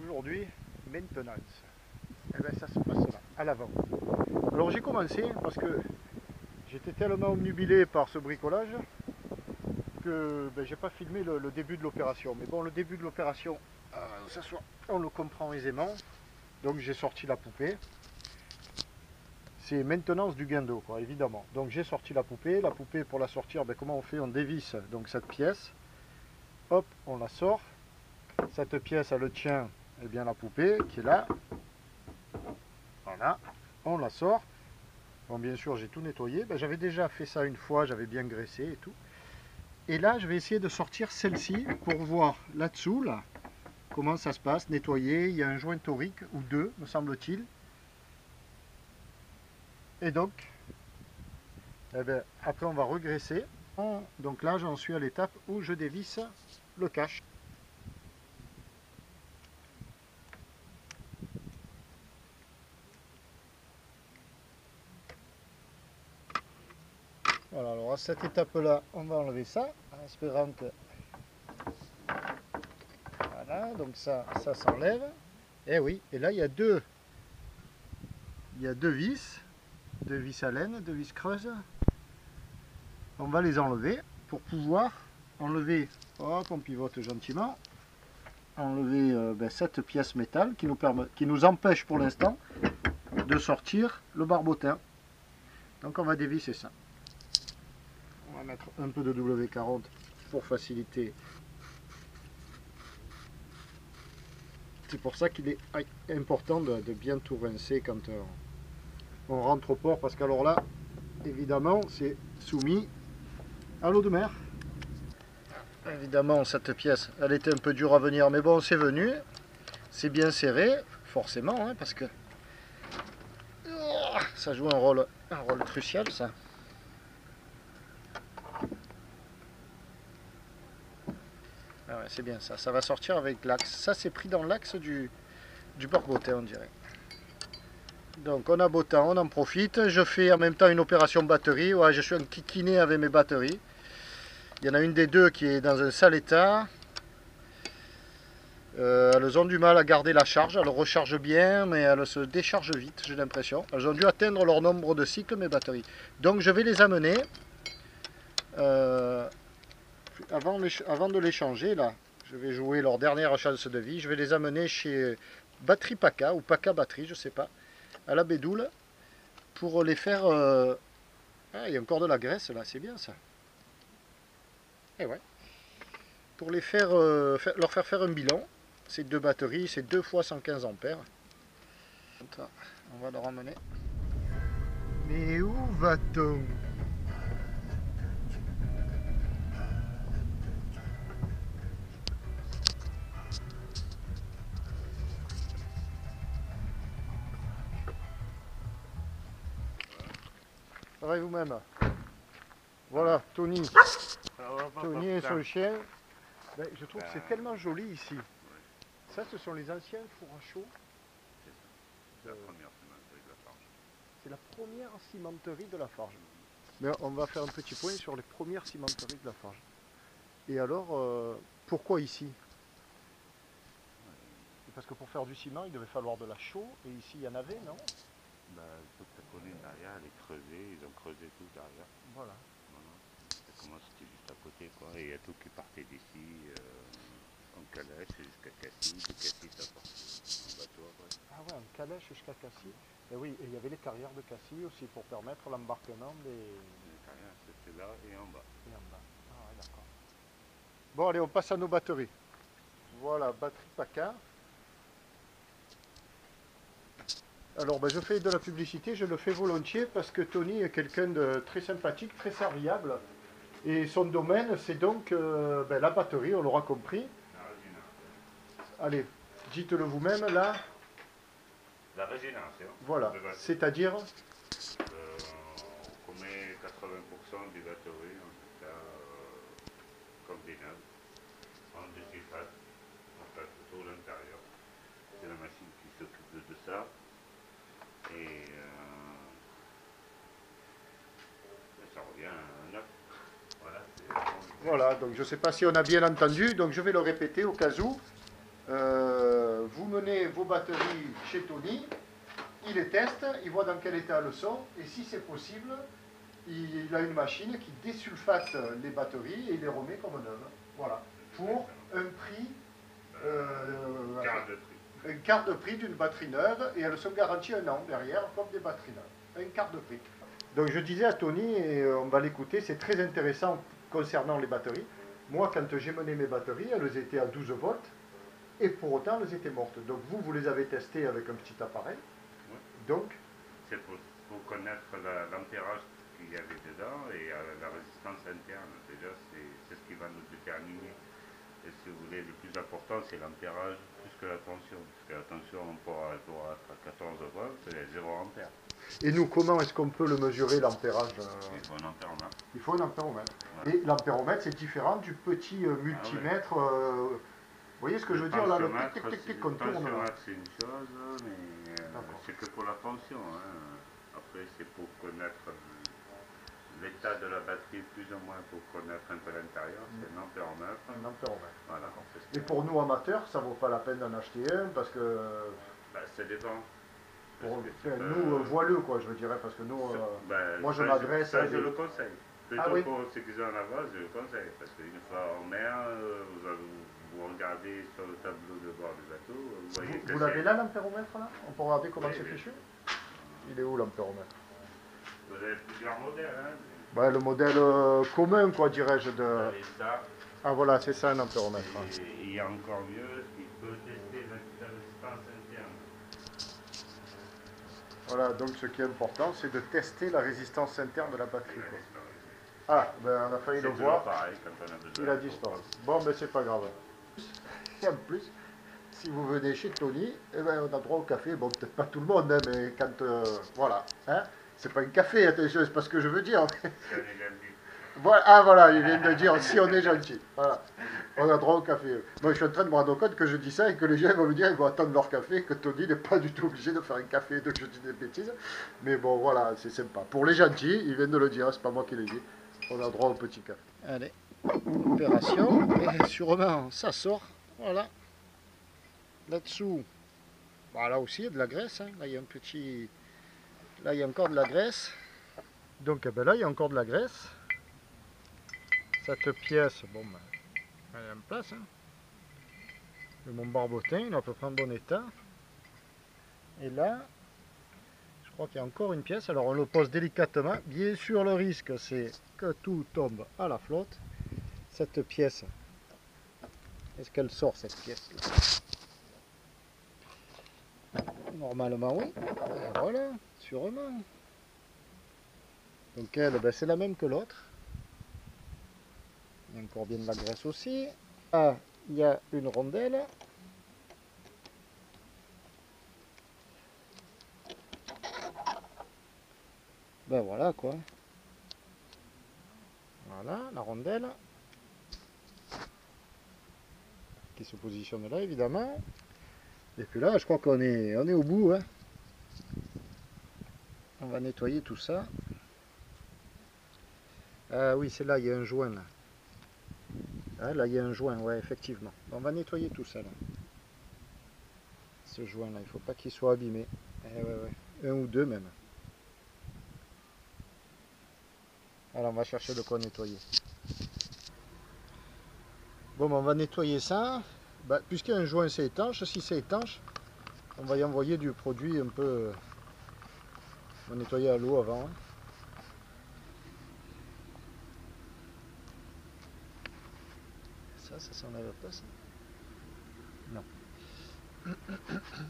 aujourd'hui, maintenance. Et bien ça se passe là, à l'avant. Alors j'ai commencé parce que j'étais tellement omnubilé par ce bricolage que j'ai pas filmé le début de l'opération. Mais bon, le début de l'opération, on le comprend aisément. Donc j'ai sorti la poupée. C'est maintenance du guindeau, quoi, évidemment. Donc j'ai sorti la poupée. La poupée, pour la sortir, comment on fait? On dévisse donc cette pièce. Hop, on la sort. Cette pièce, elle tient bien la poupée qui est là. Voilà, on la sort. Bon, bien sûr, j'ai tout nettoyé. J'avais déjà fait ça une fois, j'avais bien graissé et tout. Et là, je vais essayer de sortir celle-ci pour voir là-dessous, là, comment ça se passe. Nettoyer, il y a un joint torique, ou deux, me semble-t-il. Et donc, après, on va regraisser. Donc là, j'en suis à l'étape où je dévisse le cache. Voilà, alors à cette étape-là, on va enlever ça, en espérant que... Voilà, donc ça s'enlève. Et oui, et là, il y a deux vis, deux vis à laine, deux vis creuses. On va les enlever pour pouvoir enlever, hop, on pivote gentiment, enlever cette pièce métal qui nous empêche pour l'instant de sortir le barbotin. Donc on va dévisser ça. On va mettre un peu de W40 pour faciliter. C'est pour ça qu'il est important de bien tout rincer quand on rentre au port, parce qu'alors là, évidemment, c'est soumis à l'eau de mer. Évidemment, cette pièce, elle était un peu dure à venir, mais bon, c'est venu. C'est bien serré, forcément, hein, parce que ça joue un rôle crucial, ça. Ah ouais, c'est bien ça. Ça va sortir avec l'axe. Ça, c'est pris dans l'axe du barbotin, on dirait. Donc, on a beau temps, on en profite. Je fais en même temps une opération batterie. Ouais, je suis un kikiné avec mes batteries. Il y en a une des deux qui est dans un sale état. Elles ont du mal à garder la charge. Elles rechargent bien, mais elles se déchargent vite, j'ai l'impression. Elles ont dû atteindre leur nombre de cycles, mes batteries. Donc, je vais les amener. Avant de les changer, là, je vais jouer leur dernière chance de vie. Je vais les amener chez Batterie Paca, ou Paca Batterie, je sais pas, à la Bédoule, pour les faire... Ah, il y a encore de la graisse là, c'est bien ça. Et ouais. Pour les faire, leur faire un bilan. Ces deux batteries, c'est 2 fois 115 ampères. On va leur emmener. Mais où va-t-on? Ça va vous-même? Voilà, Tony. Tony et son chien. Je trouve que c'est tellement joli ici. Ça, ce sont les anciens fours à chaud. C'est la première cimenterie de la Farge. C'est la première cimenterie de la Farge. Mais on va faire un petit point sur les premières cimenteries de la Farge. Et alors, pourquoi ici? Parce que pour faire du ciment, il devait falloir de la chaux, et ici il y en avait, non? Toute la colline derrière, elle est creusée, ils ont creusé tout derrière. Voilà. Comment c'était juste à côté, quoi. Et il y a tout qui partait d'ici, en calèche jusqu'à Cassis, de Cassis ça partait en bateau après. Ah ouais, en calèche jusqu'à Cassis. Et oui, et il y avait les carrières de Cassis aussi pour permettre l'embarquement des... Les carrières, c'était là et en bas. Et en bas. Ah ouais, d'accord. Bon, allez, on passe à nos batteries. Voilà, batterie Paca. Alors, je fais de la publicité, je le fais volontiers parce que Tony est quelqu'un de très sympathique, très serviable. Et son domaine, c'est donc la batterie, on l'aura compris. La résonance. Allez, dites-le vous-même, là. La résonance, hein. Voilà, c'est-à-dire on met 80% des batteries, en tout cas, comme des neuves, en deuxième on passe tout l'intérieur. C'est la machine qui s'occupe de ça. Et ça revient à 9. Voilà, voilà, donc je ne sais pas si on a bien entendu, donc je vais le répéter au cas où. vous menez vos batteries chez Tony, il les teste, il voit dans quel état elles sont, et si c'est possible, il a une machine qui désulfate les batteries et il les remet comme neuves. Voilà. Pour un prix, Quart de prix. un quart de prix d'une batterie neuve, et elles sont garanties 1 an derrière, comme des batteries neuves. Un quart de prix. Donc je disais à Tony, et on va l'écouter, c'est très intéressant concernant les batteries. Moi, quand j'ai mené mes batteries, elles étaient à 12 volts, et pour autant, elles étaient mortes. Donc vous les avez testées avec un petit appareil. Oui. Donc, c'est pour connaître l'ampérage qu'il y avait dedans et la résistance interne. Déjà, c'est ce qui va nous déterminer. Et si vous voulez, le plus important, c'est l'ampérage plus que la tension. Parce que la tension, on pourra être à 14 volts et 0 ampère. et nous, comment est-ce qu'on peut le mesurer, l'ampérage Il faut un ampéromètre. Il faut un ampéromètre. Voilà. Et l'ampéromètre, c'est différent du petit multimètre. Vous voyez ce que je veux dire là, le tic-tic-tic qu'on tourne là. Le tensiomètre, c'est une chose, mais c'est que pour la tension. Hein. Après, c'est pour connaître l'état de la batterie, plus ou moins pour connaître un peu l'intérieur. C'est un ampéromètre. Un ampéromètre. Voilà. Et pour nous amateurs, ça vaut pas la peine d'en acheter un parce que. Ça dépend. Pour nous, voileux, quoi, je veux dire, parce que nous, moi je m'adresse à. Ça, je le conseille. Plutôt oui. pour ceux qui sont en avance, je le conseille. Parce qu'une fois en mer, vous regardez sur le tableau de bord du bateau, vous voyez que vous l'avez là, l'ampéromètre, là? On peut regarder comment c'est fichu? Il est où, l'ampéromètre? Vous avez plusieurs modèles, hein? Ouais, le modèle commun, quoi, dirais-je, de. Vous avez ça. Ah, voilà, c'est ça, un ampéromètre. Et il y a encore mieux, il peut tester la résistance interne. Voilà, donc ce qui est important, c'est de tester la résistance interne de la batterie. Quoi. Ah, ben on a failli le voir. Pareil, quand on a besoin. Il a disparu. Bon, ben c'est pas grave. Et en plus, si vous venez chez Tony, eh ben, on a droit au café. Bon, peut-être pas tout le monde, hein, mais quand. Voilà. Hein, c'est pas un café, attention, c'est pas ce que je veux dire. Voilà, ah voilà, il vient de dire si on est gentil. Voilà. On a droit au café. Moi, je suis en train de me rendre compte que je dis ça et que les gens vont me dire qu'ils vont attendre leur café, que Tony n'est pas du tout obligé de faire un café, donc je dis des bêtises. Mais bon, voilà, c'est sympa. Pour les gentils, ils viennent de le dire, c'est pas moi qui l'ai dit. On a droit au petit café. Allez, opération. Et sûrement, ça sort. Voilà. Là-dessous, bah, là aussi, il y a de la graisse. Hein. Là, il y a un petit. Là, il y a encore de la graisse. Donc, eh ben là, il y a encore de la graisse. Cette pièce, bon, ben, elle est en place. Hein. De mon barbotin, il est à peu près en bon état. Et là, je crois qu'il y a encore une pièce. Alors on le pose délicatement. Bien sûr, le risque, c'est que tout tombe à la flotte. Cette pièce, est-ce qu'elle sort cette pièce-là? Normalement, oui. Et voilà, sûrement. Donc elle, ben, c'est la même que l'autre. Il y a encore bien de la graisse aussi. Là, il y a une rondelle. Ben voilà quoi. Voilà la rondelle. Qui se positionne là évidemment. Et puis là, je crois qu'on est au bout. Hein. On va nettoyer tout ça. Ah oui, c'est là, il y a un joint là. Ah, là, il y a un joint, ouais, effectivement. On va nettoyer tout ça, là. Ce joint-là, il ne faut pas qu'il soit abîmé. Eh, ouais. Un ou deux, même. Alors, on va chercher de quoi nettoyer. Bon, ben, on va nettoyer ça. Ben, puisqu'il y a un joint, c'est étanche. Si c'est étanche, on va y envoyer du produit un peu... On va nettoyer à l'eau avant. Hein. Ça s'enlève pas, ça? Non.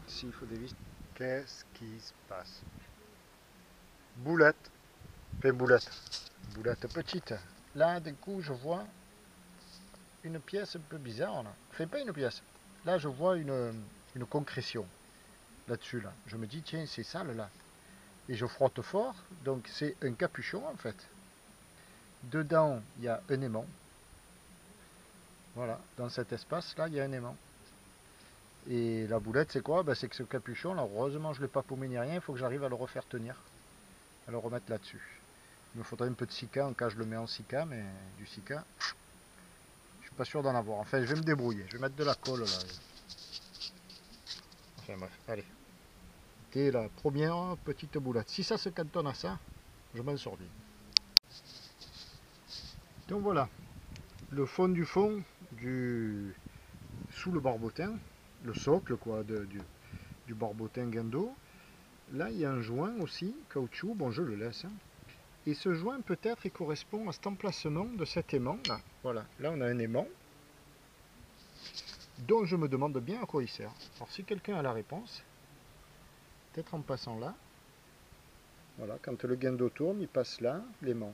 Si, il faut des vis. Qu'est-ce qui se passe? Boulette. Fais boulette. Boulette petite. Là, d'un coup, je vois une pièce un peu bizarre. Là. Fais pas une pièce. Là, je vois une concrétion. Là-dessus, là. Je me dis, tiens, c'est sale, là. Et je frotte fort. Donc, c'est un capuchon, en fait. Dedans, il y a un aimant. Voilà, dans cet espace-là, il y a un aimant. Et la boulette, c'est quoi? Ben, c'est que ce capuchon, là, heureusement, je ne l'ai pas paumé ni rien, il faut que j'arrive à le refaire tenir, à le remettre là-dessus. Il me faudrait un peu de sika, en cas je le mets en sika, mais du sika, je suis pas sûr d'en avoir. Enfin, je vais me débrouiller, je vais mettre de la colle, là. Enfin bref, allez. C'était la première petite boulette. Si ça se cantonne à ça, je m'en sors bien. Donc voilà, le fond du fond sous le barbotin, le socle quoi du barbotin guindo. Là il y a un joint aussi, caoutchouc, bon je le laisse. Hein. Et ce joint peut-être il correspond à cet emplacement de cet aimant là. Voilà, là on a un aimant dont je me demande bien à quoi il sert. Alors si quelqu'un a la réponse, peut-être en passant là. Voilà, quand le guindo tourne, il passe là, l'aimant.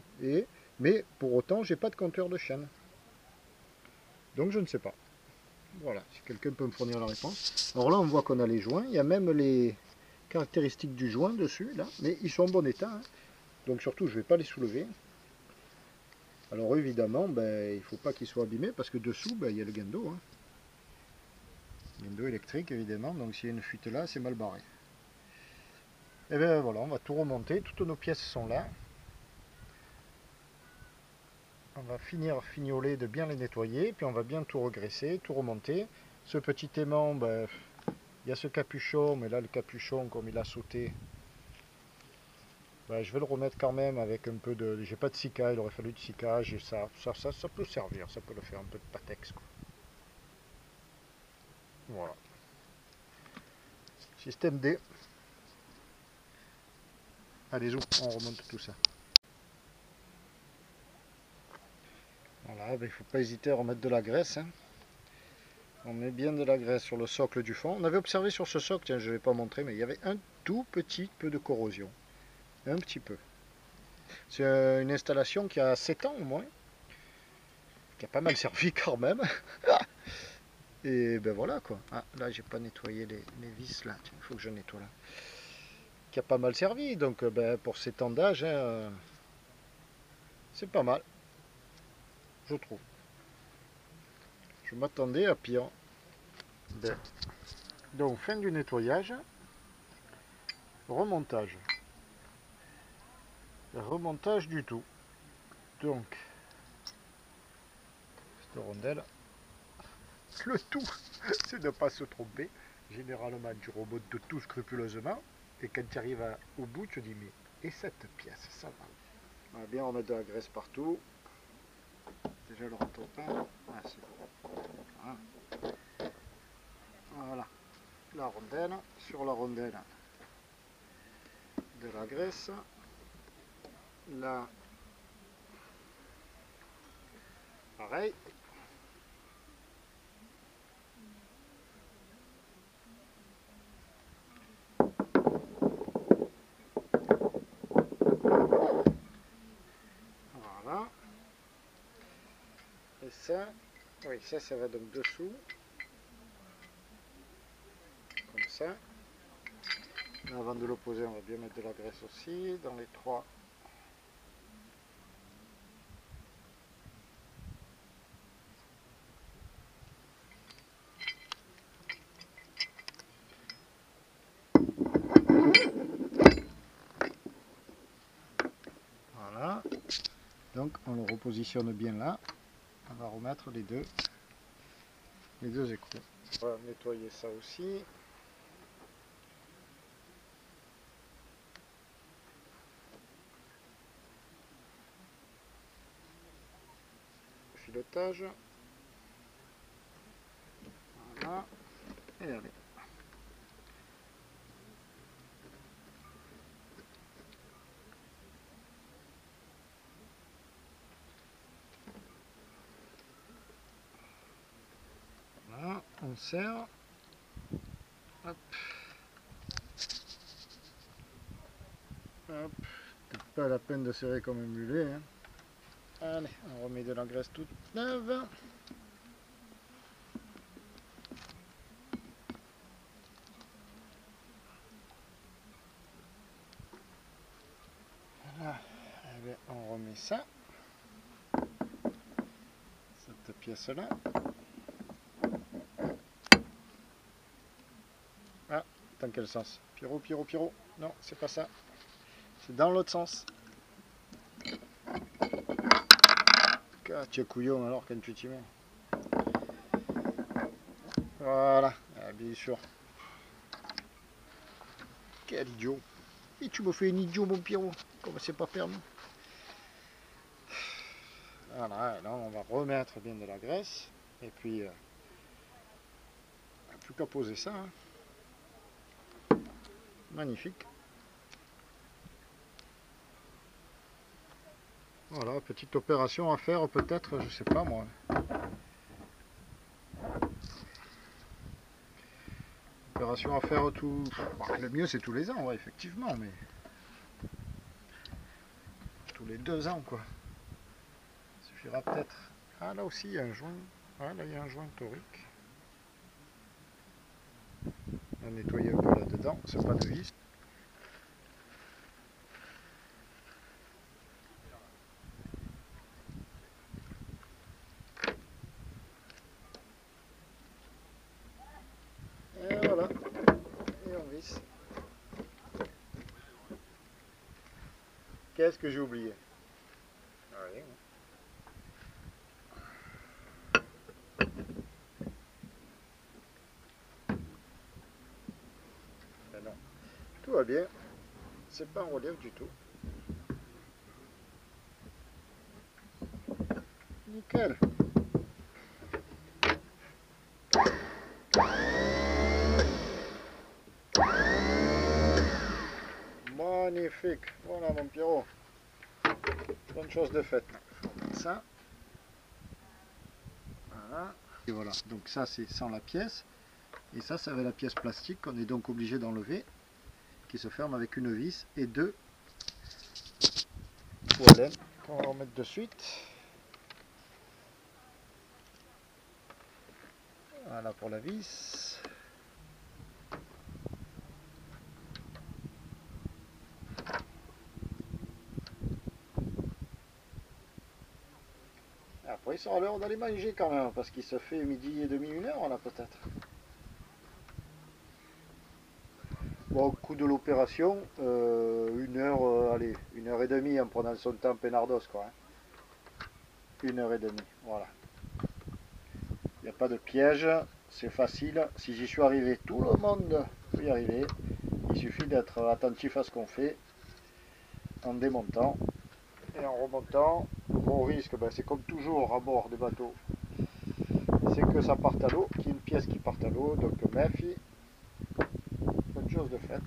Mais pour autant, j'ai pas de compteur de chaîne. Donc je ne sais pas. Voilà, si quelqu'un peut me fournir la réponse. Alors là, on voit qu'on a les joints. Il y a même les caractéristiques du joint dessus, là. Mais ils sont en bon état. Hein. Donc surtout, je ne vais pas les soulever. Alors évidemment, ben, il ne faut pas qu'ils soient abîmés parce que dessous, ben, il y a le guindo. Hein. Guindo électrique, évidemment. Donc s'il y a une fuite là, c'est mal barré. Et bien voilà, on va tout remonter. Toutes nos pièces sont là. On va finir fignoler de bien les nettoyer, puis on va bien tout regraisser, tout remonter. Ce petit aimant, ben, il y a ce capuchon, mais là le capuchon, comme il a sauté, ben, je vais le remettre quand même avec un peu de... J'ai pas de sika, il aurait fallu de sika, ça peut servir, ça peut le faire, un peu de patex. Quoi. Voilà. Système D. Allez, on remonte tout ça. Voilà, ben, il ne faut pas hésiter à remettre de la graisse. Hein. On met bien de la graisse sur le socle du fond. On avait observé sur ce socle, tiens, je ne vais pas montrer, mais il y avait un tout petit peu de corrosion. Un petit peu. C'est une installation qui a 7 ans au moins. Qui a pas mal servi quand même. Et ben voilà quoi. Ah, là, j'ai pas nettoyé les vis là. Il faut que je nettoie là. Qui a pas mal servi. Donc ben, pour 7 ans d'âge, hein, c'est pas mal. Je trouve. Je m'attendais à pire. Ben. Donc fin du nettoyage. Remontage. Remontage du tout. Donc, cette rondelle, le tout, c'est de ne pas se tromper. Généralement, tu remontes de tout scrupuleusement. Et quand tu arrives au bout, tu te dis, mais et cette pièce, ça va. On va bien remettre de la graisse partout. Déjà le rentre pas. Ah, c'est bon. Voilà. La rondelle, sur la rondelle, de la graisse. Là, pareil. Voilà. Et ça, oui, ça va donc dessous. Comme ça. Là, avant de l'opposer, on va bien mettre de la graisse aussi dans les trois. Voilà. Donc on le repositionne bien là. On va remettre les deux écrous. On va nettoyer ça aussi. Filetage. Voilà. Et allez. Voilà, on serre. Hop. Hop. C'est pas la peine de serrer comme un mulet. Hein. Allez, on remet de la graisse toute neuve. Voilà. Allez, on remet ça. Cette pièce-là. Ah, dans quel sens? Pierrot. Non, c'est pas ça. C'est dans l'autre sens. Ah, tu es couillon alors quand tu t'y mets. Voilà, ah, bien sûr. Quel idiot. Et tu me fais un idiot, mon Pierrot. Comme c'est pas permis. Voilà, et là on va remettre bien de la graisse. Et puis, plus qu'à poser ça. Hein. Magnifique. Voilà, petite opération à faire peut-être, je sais pas moi. Opération à faire tout... Bah, le mieux c'est tous les ans, ouais, effectivement, mais... Tous les 2 ans, quoi. Il suffira peut-être... Ah, là aussi il y a un joint. Ah, là il y a un joint torique. On va nettoyer un peu là-dedans, c'est pas de vis. Et voilà. Et on visse. Qu'est-ce que j'ai oublié? Rien. Ben non. Tout va bien. C'est pas en relief du tout. Nickel. Magnifique. Voilà mon Pierrot. Bonne chose de faite. Ça. Voilà. Et voilà. Donc ça c'est sans la pièce. Et ça c'est avec la pièce plastique qu'on est donc obligé d'enlever. Qui se ferme avec une vis et 2 poêles. On va en mettre de suite. Voilà pour la vis. Après il sera l'heure d'aller manger quand même, parce qu'il se fait midi et demi, 1h là peut-être. Bon, au coût de l'opération, 1h, allez, 1h30 en prenant son temps peinardos quoi. Hein. 1h30, voilà. Il n'y a pas de piège, c'est facile. Si j'y suis arrivé, tout le monde peut y arriver. Il suffit d'être attentif à ce qu'on fait en démontant et en remontant. Le gros risque, ben, c'est comme toujours à bord des bateaux, c'est que ça parte à l'eau, qu'il y ait une pièce qui parte à l'eau, donc méfie. Bonne chose de faite.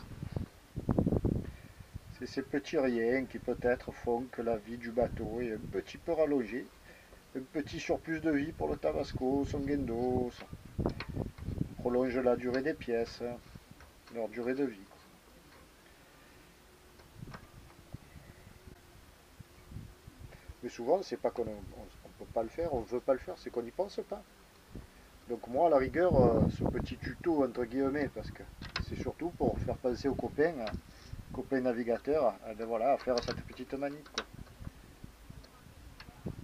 C'est ces petits riens qui peut-être font que la vie du bateau est un petit peu rallongée. Un petit surplus de vie pour le Tabasco, son Guendo, on prolonge la durée des pièces, leur durée de vie. Mais souvent, c'est pas qu'on ne peut pas le faire, on ne veut pas le faire, c'est qu'on n'y pense pas. Donc moi, à la rigueur, ce petit tuto, entre guillemets, parce que c'est surtout pour faire penser aux copains navigateurs, voilà, à faire cette petite manip. Quoi.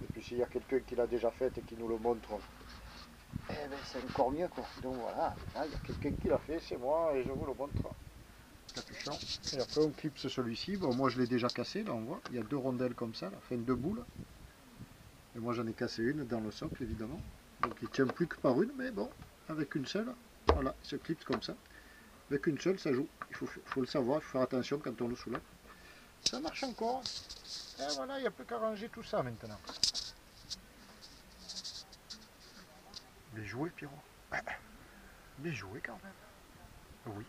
Et puis s'il y a quelqu'un qui l'a déjà faite et qui nous le montre, eh ben, c'est encore mieux. Quoi. Donc voilà, là, il y a quelqu'un qui l'a fait, c'est moi, et je vous le montre. Capuchon. Et après on clipse celui-ci, bon moi je l'ai déjà cassé, là on voit, il y a 2 rondelles comme ça, là, enfin 2 boules. Et moi j'en ai cassé une dans le socle évidemment. Donc il tient plus que par une, mais bon, avec une seule, voilà, il se clipse comme ça. Avec une seule, ça joue. Il faut le savoir, il faut faire attention quand on le soulève. Ça marche encore. Et voilà, il n'y a plus qu'à ranger tout ça maintenant. Bien joué, Pierrot. Bien joué quand même. Oui.